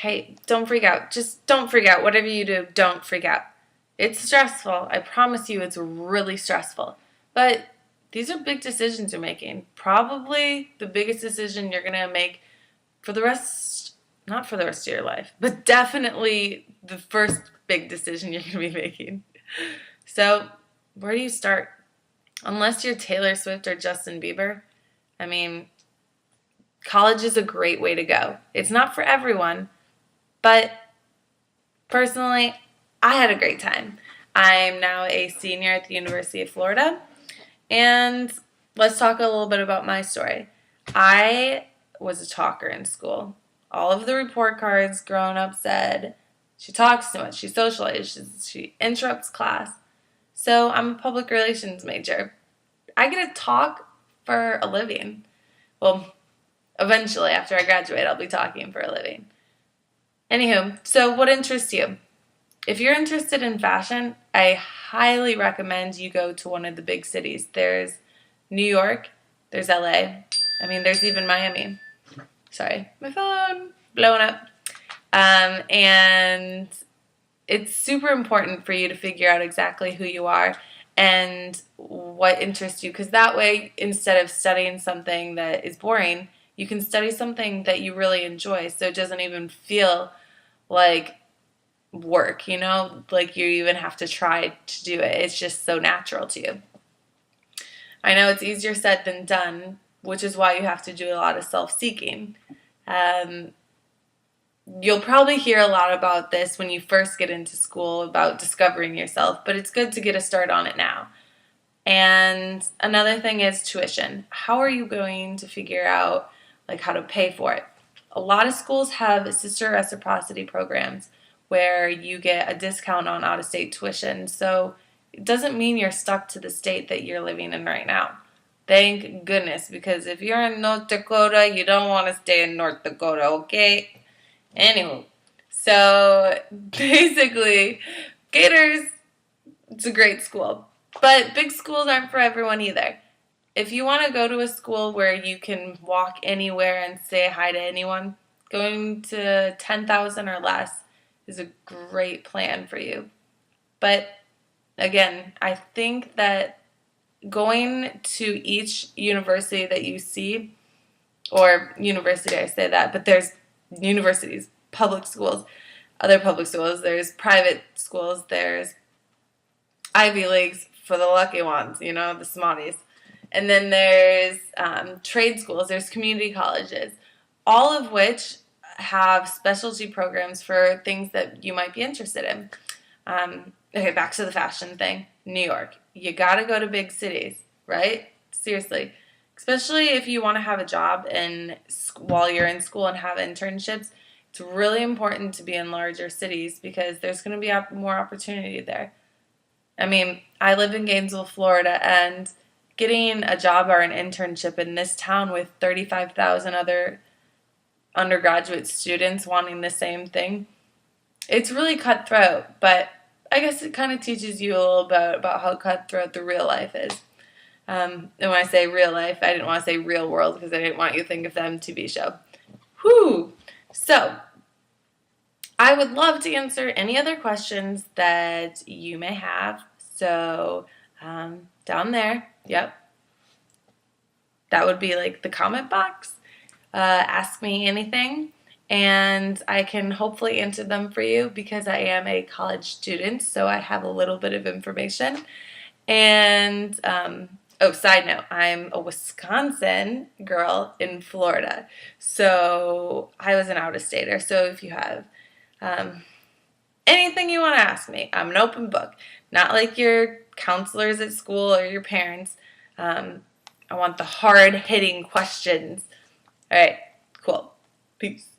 Okay, don't freak out. Just don't freak out. Whatever you do, don't freak out. It's stressful. I promise you it's really stressful. But these are big decisions you're making. Probably the biggest decision you're going to make for the rest, not for the rest of your life, but definitely the first big decision you're going to be making. So, where do you start? Unless you're Taylor Swift or Justin Bieber, I mean, college is a great way to go. It's not for everyone, but personally, I had a great time. I'm now a senior at the University of Florida, and let's talk a little bit about my story. I was a talker in school. All of the report cards growing up said, she talks too much, she socializes, she interrupts class. So I'm a public relations major. I get to talk for a living. Well, eventually, after I graduate, I'll be talking for a living. Anywho, so what interests you? If you're interested in fashion, I highly recommend you go to one of the big cities. There's New York, there's LA, there's even Miami. Sorry, my phone blowing up. And it's super important for you to figure out exactly who you are and what interests you, because that way, instead of studying something that is boring, you can study something that you really enjoy, so it doesn't even feel like work, like you even have to try to do it. It's just so natural to you. I know it's easier said than done, which is why you have to do a lot of self-seeking. You'll probably hear a lot about this when you first get into school, about discovering yourself, but it's good to get a start on it now. And another thing is tuition. How are you going to figure out how to pay for it? A lot of schools have sister reciprocity programs where you get a discount on out-of-state tuition. So it doesn't mean you're stuck to the state that you're living in right now. Thank goodness, because if you're in North Dakota, you don't want to stay in North Dakota, okay? Anyway, so basically, Gators, it's a great school. But big schools aren't for everyone either. If you want to go to a school where you can walk anywhere and say hi to anyone, going to 10,000 or less is a great plan for you. But again, I think that going to each university that you see, or university, I say that, but there's universities, public schools, other public schools, there's private schools, there's Ivy Leagues for the lucky ones, the smarties. And then there's trade schools, there's community colleges, all of which have specialty programs for things that you might be interested in. Okay, back to the fashion thing. New York. You gotta go to big cities, right? Seriously. Especially if you want to have a job while you're in school and have internships, it's really important to be in larger cities because there's going to be more opportunity there. I live in Gainesville, Florida, and getting a job or an internship in this town with 35,000 other undergraduate students wanting the same thing, it's really cutthroat, but I guess it kind of teaches you a little bit about how cutthroat the real life is. And when I say real life, I didn't want to say real world because I didn't want you to think of the MTV show. Whew! So, I would love to answer any other questions that you may have. So, down there, yep, that would be like the comment box. Ask me anything, and I can hopefully answer them for you because I am a college student, so I have a little bit of information. And, side note, I'm a Wisconsin girl in Florida, so I was an out-of-stater. So if you have anything you want to ask me, I'm an open book. Not like your counselors at school or your parents. I want the hard-hitting questions. All right, cool. Peace.